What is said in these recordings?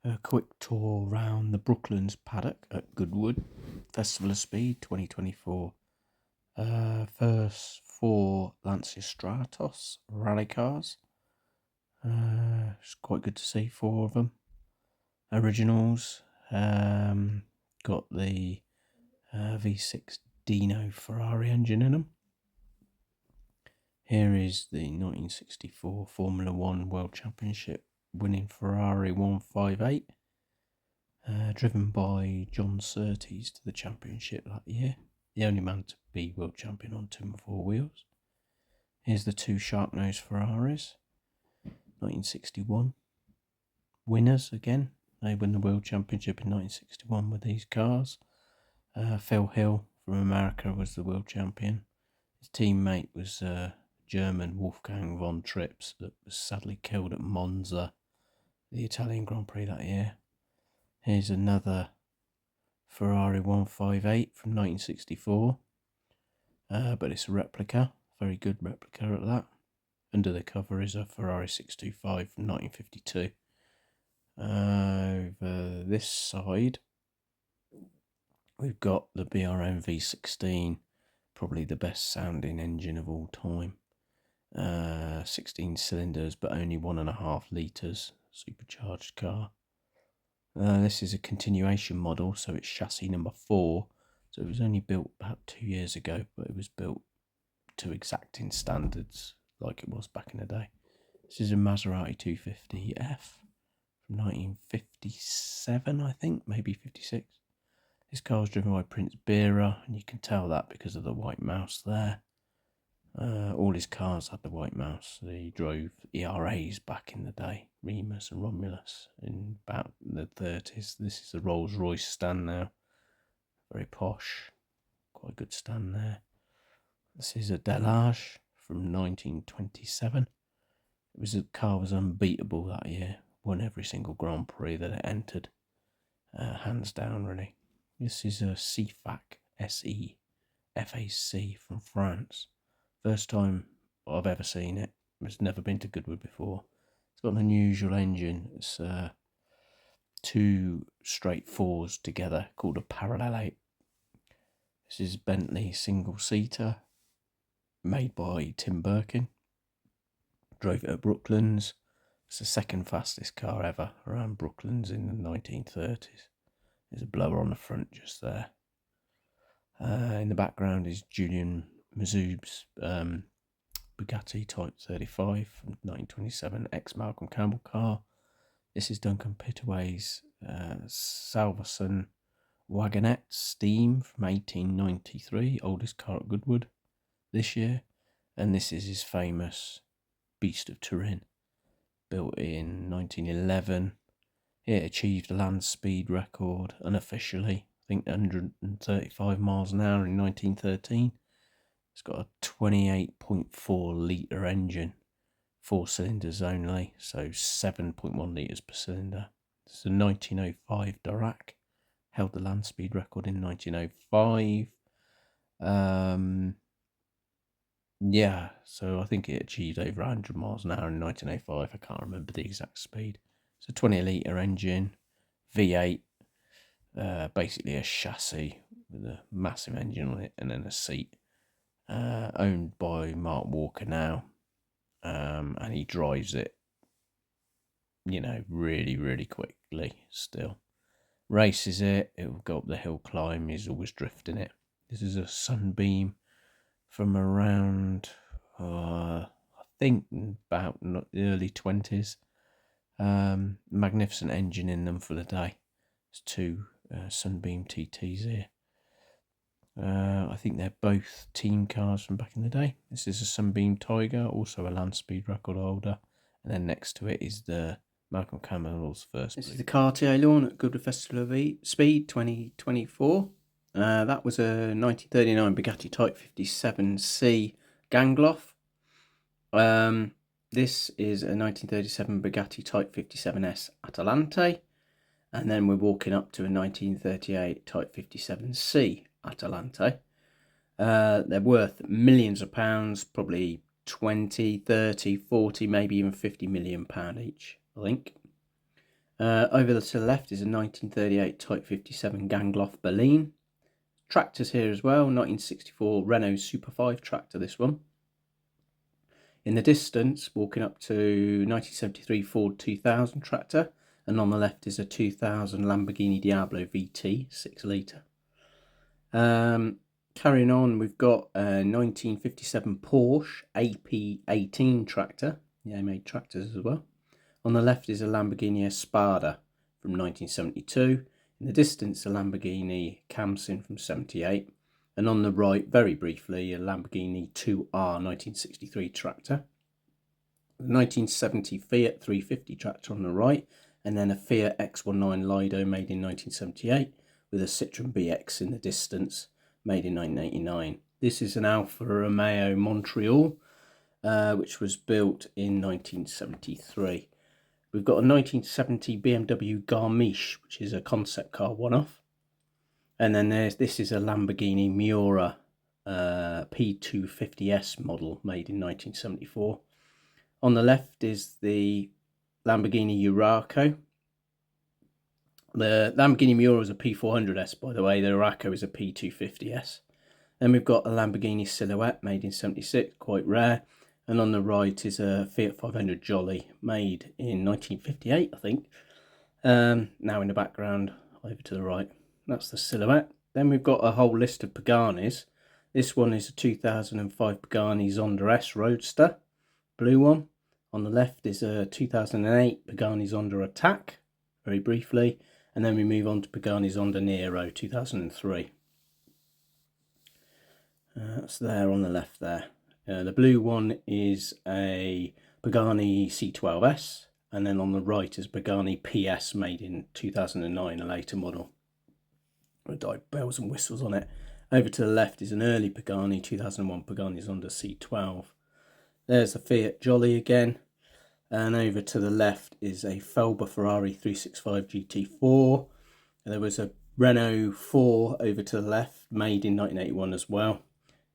A quick tour around the Brooklands paddock at Goodwood Festival of Speed 2024. First 4 Lancia Stratos rally cars. It's quite good to see 4 of them. Originals. Got the V6 Dino Ferrari engine in them. Here is the 1964 Formula 1 World Championship winning Ferrari 158. Driven by John Surtees to the championship that year. The only man to be world champion on 2 and 4 wheels. Here's the 2 Sharknose Ferraris. 1961. Winners again. They won the world championship in 1961 with these cars. Phil Hill from America was the world champion. His teammate was German Wolfgang von Trips that was sadly killed at Monza, the Italian Grand Prix that year. Here's another Ferrari 158 from 1964, but it's a replica, very good replica at that. Under the cover is a Ferrari 625 from 1952. Over this side, we've got the BRM V16, probably the best sounding engine of all time. 16 cylinders, but only 1.5 litres, supercharged car. This is a continuation model, so it's chassis number 4. So it was only built about 2 years ago, but it was built to exacting standards like it was back in the day. This is a Maserati 250F from 1957, I think, maybe 56. This car was driven by Prince Bira, and you can tell that because of the white mouse there. All his cars had the white mouse. He drove ERAs back in the day, Remus and Romulus, in about the 30s. This is a Rolls Royce stand now. Very posh. Quite a good stand there. This is a Delage from 1927. The car was unbeatable that year. Won every single Grand Prix that it entered. Hands down, really. This is a CFAC SE FAC from France. First time I've ever seen it. It's never been to Goodwood before. It's got an unusual engine. It's 2 straight 4s together called a parallel 8. This is Bentley single-seater made by Tim Birkin. Drove it at Brooklands. It's the second fastest car ever around Brooklands in the 1930s. There's a blower on the front just there. In the background is Julian Mazoub's Bugatti Type 35 from 1927 ex-Malcolm Campbell car. This is Duncan Pittaway's Salverson Wagonette Steam from 1893, oldest car at Goodwood this year. And this is his famous Beast of Turin, built in 1911. It achieved a land speed record unofficially, I think 135 miles an hour in 1913. It's got a 28.4 litre engine, 4 cylinders only, so 7.1 litres per cylinder. It's a 1905 Dirac, held the land speed record in 1905. So I think it achieved over 100 miles an hour in 1905. I can't remember the exact speed. It's a 20 litre engine, V8, basically a chassis with a massive engine on it and then a seat. Owned by Mark Walker now, and he drives it, really, really quickly still. Races it, it will go up the hill climb, he's always drifting it. This is a Sunbeam from around, I think about the early 20s. Magnificent engine in them for the day. There's 2 Sunbeam TTs here. I think they're both team cars from back in the day. This is a Sunbeam Tiger, also a land speed record holder. And then next to it is the Malcolm Campbell's first. This is the Cartier Lawn at Goodwood Festival of Speed 2024. That was a 1939 Bugatti Type 57C Gangloff. This is a 1937 Bugatti Type 57S Atalante. And then we're walking up to a 1938 Type 57C Atalante. They're worth millions of pounds, probably 20, 30, 40, maybe even 50 million pound each, I think. Over to the left is a 1938 Type 57 Gangloff Berlin. Tractors here as well, 1964 Renault Super 5 tractor, this one. In the distance, walking up to 1973 Ford 2000 tractor, and on the left is a 2000 Lamborghini Diablo VT 6 litre. Carrying on, we've got a 1957 Porsche AP18 tractor. Yeah, they made tractors as well. On the left is a Lamborghini Espada from 1972. In the distance, a Lamborghini Camsin from 78. And on the right, very briefly, a Lamborghini 2R 1963 tractor. The 1970 Fiat 350 tractor on the right. And then a Fiat X19 Lido made in 1978 with a Citroen BX in the distance, made in 1989. This is an Alfa Romeo Montreal, which was built in 1973. We've got a 1970 BMW Garmisch, which is a concept car one-off. And then this is a Lamborghini Miura P250S model made in 1974. On the left is the Lamborghini Urraco. The Lamborghini Miura is a P400S, by the way. The Urraco is a P250S. Then we've got a Lamborghini Silhouette made in 76, quite rare. And on the right is a Fiat 500 Jolly made in 1958, I think. Now in the background, over to the right, that's the Silhouette. Then we've got a whole list of Paganis. This one is a 2005 Pagani Zonda S Roadster, blue one. On the left is a 2008 Pagani Zonda Attack, very briefly. And then we move on to Pagani Zonda Nero 2003. That's there on the left there. The blue one is a Pagani C12S, and then on the right is Pagani PS made in 2009, a later model. With bells and whistles on it. Over to the left is an early Pagani 2001 Pagani Zonda C12. There's the Fiat Jolly again, and over to the left is a Felber Ferrari 365 GT4. And there was a Renault 4 over to the left, made in 1981 as well.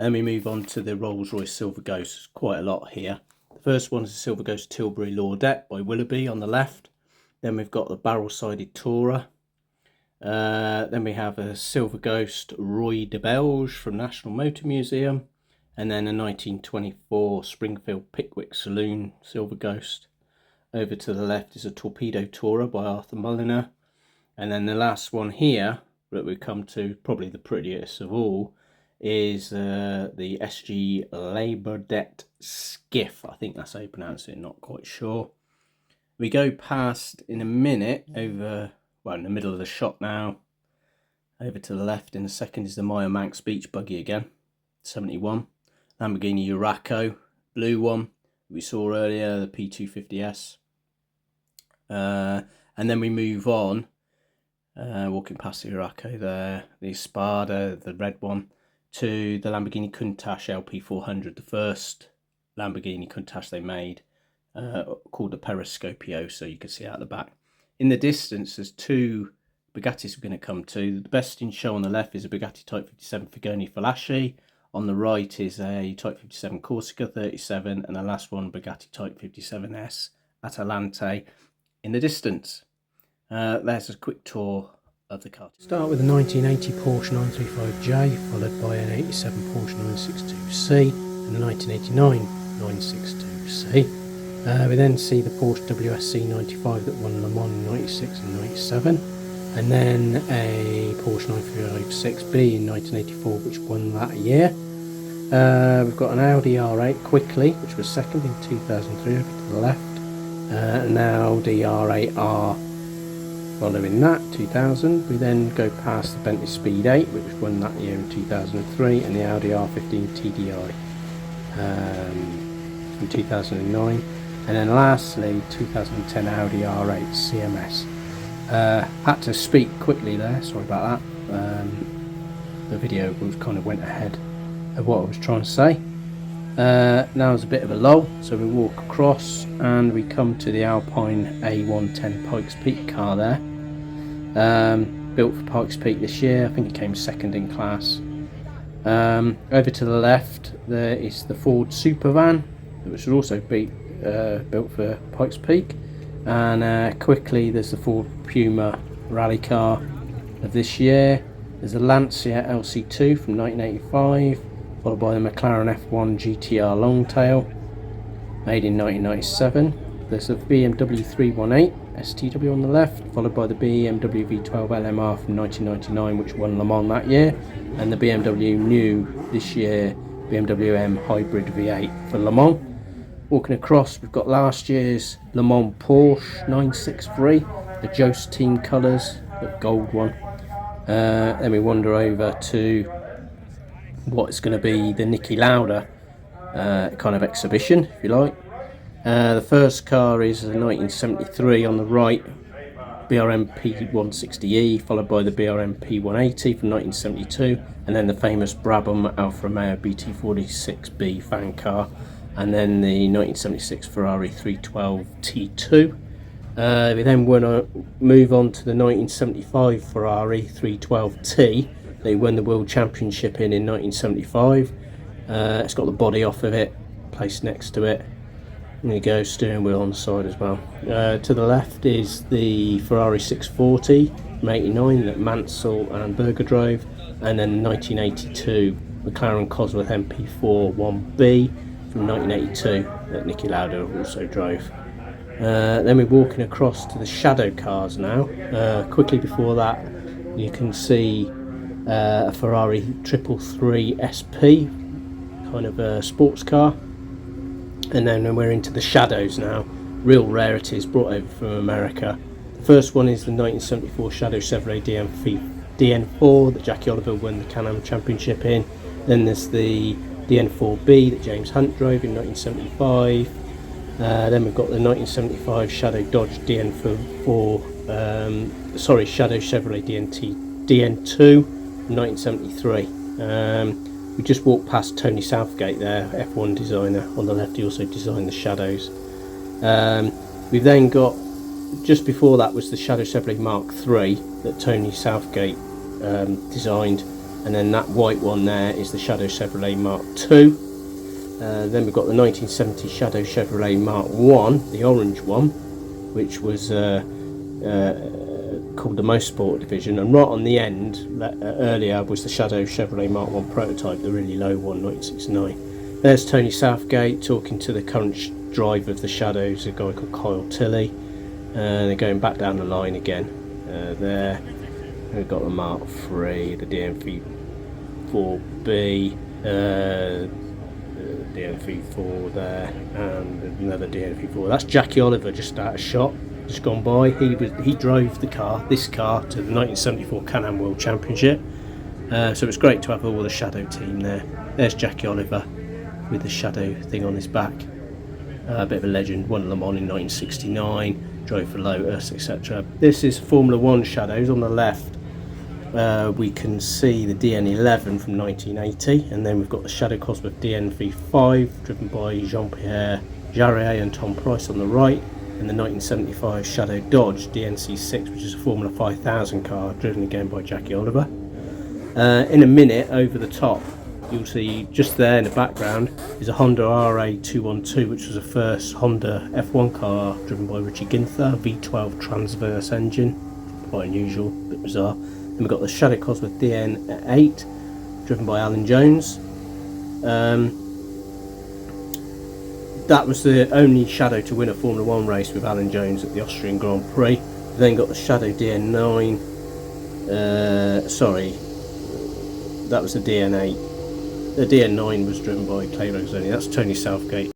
And we move on to the Rolls-Royce Silver Ghost. Quite a lot here. The first one is the Silver Ghost Tilbury Laudette by Willoughby on the left. Then we've got the barrel-sided Tourer. Then we have a Silver Ghost Roy de Belge from National Motor Museum. And then a 1924 Springfield Pickwick Saloon Silver Ghost. Over to the left is a Torpedo Tourer by Arthur Mulliner. And then the last one here that we come to, probably the prettiest of all, is the SG Labordette Skiff. I think that's how you pronounce it, not quite sure. We go past in a minute over, well, in the middle of the shot now. Over to the left in a second is the Meyer Manx Beach Buggy again, 71. Lamborghini Urraco, blue one, we saw earlier, the P250S. And then we move on, walking past the Urraco there, the Espada, the red one, to the Lamborghini Countach LP400, the first Lamborghini Countach they made, called the Periscopio, so you can see out the back. In the distance, there's two Bugattis we're going to come to. The best in show on the left is a Bugatti Type 57 Figoni Falaschi. On the right is a Type 57 Corsica 37, and the last one, Bugatti Type 57S Atalante in the distance. There's a quick tour of the car. Start with a 1980 Porsche 935J, followed by an 87 Porsche 962C and a 1989 962C. We then see the Porsche WSC 95 that won Le Mans in 96 and 97, and then a Porsche 956B in 1984 which won that year. We've got an Audi R8 quickly, which was second in 2003 over to the left, an Audi R8R following that, 2000. We then go past the Bentley Speed 8, which won that year in 2003, and the Audi R15 TDI from 2009. And then lastly, 2010 Audi R8 CMS. Had to speak quickly there, sorry about that. The video kind of went ahead of what I was trying to say. Now there's a bit of a lull, so we walk across and we come to the Alpine A110 Pikes Peak car there. Built for Pikes Peak this year, I think it came second in class. Over to the left there is the Ford Supervan, which was also built for Pikes Peak. And quickly, there's the Ford Puma rally car of this year. There's a Lancia LC2 from 1985, followed by the McLaren F1 GTR Longtail, made in 1997. There's a BMW 318 STW on the left, followed by the BMW V12 LMR from 1999, which won Le Mans that year, and the BMW new this year, BMW M Hybrid V8 for Le Mans. Walking across, we've got last year's Le Mans Porsche 963, the Jost team colours, the gold one. Then we wander over to what's going to be the Niki Lauda kind of exhibition, if you like. The first car is a 1973 on the right, BRM P160E, followed by the BRM P180 from 1972, and then the famous Brabham Alfa Romeo BT46B fan car, and then the 1976 Ferrari 312 T2. We then want to move on to the 1975 Ferrari 312T. They won the World Championship in 1975. It's got the body off of it, placed next to it. There you go, steering wheel on the side as well. To the left is the Ferrari 640 from 89 that Mansell and Berger drove, and then 1982 McLaren Cosworth MP4 1B from 1982 that Niki Lauda also drove. Then we're walking across to the shadow cars now. Quickly before that, you can see a Ferrari 333 SP, kind of a sports car. And then we're into the shadows now, real rarities brought over from America. The first one is the 1974 Shadow Chevrolet DN4 that Jackie Oliver won the Can-Am Championship in. Then there's the DN4B that James Hunt drove in 1975. Then we've got the 1975 Shadow Dodge Shadow Chevrolet DN2 from 1973. We just walked past Tony Southgate there, F1 designer. On the left, he also designed the shadows. We've then got, just before that was the Shadow Chevrolet Mark III that Tony Southgate designed, and then that white one there is the Shadow Chevrolet Mark II. Then we've got the 1970 Shadow Chevrolet Mark I, the orange one, which was called the Motorsport division, and right on the end earlier was the Shadow Chevrolet Mark I prototype, the really low one, 1969. There's Tony Southgate talking to the current driver of the Shadows, a guy called Kyle Tilley, and they're going back down the line again. There we've got the Mark III, the DN4B, DN4 there, and another DN4. That's Jackie Oliver just out of shot, just gone by. He drove this car to the 1974 Can-Am World Championship. So it's great to have all the Shadow team there. There's Jackie Oliver with the Shadow thing on his back. A bit of a legend, won Le Mans in 1969, drove for Lotus, etc. This is Formula 1 Shadows. On the left we can see the DN11 from 1980, and then we've got the Shadow Cosworth DN V5 driven by Jean-Pierre Jarret and Tom Price on the right, and the 1975 Shadow Dodge DNC6, which is a Formula 5000 car driven again by Jackie Oliver. In a minute, over the top, you'll see just there in the background is a Honda RA212, which was the first Honda F1 car driven by Richie Ginther, V12 transverse engine, quite unusual, a bit bizarre. Then we've got the Shadow Cosworth DN8 driven by Alan Jones. That was the only Shadow to win a Formula 1 race with Alan Jones at the Austrian Grand Prix. We've then got the Shadow DN9, that was the DN8. The DN9 was driven by Clay Rosoni. That's Tony Southgate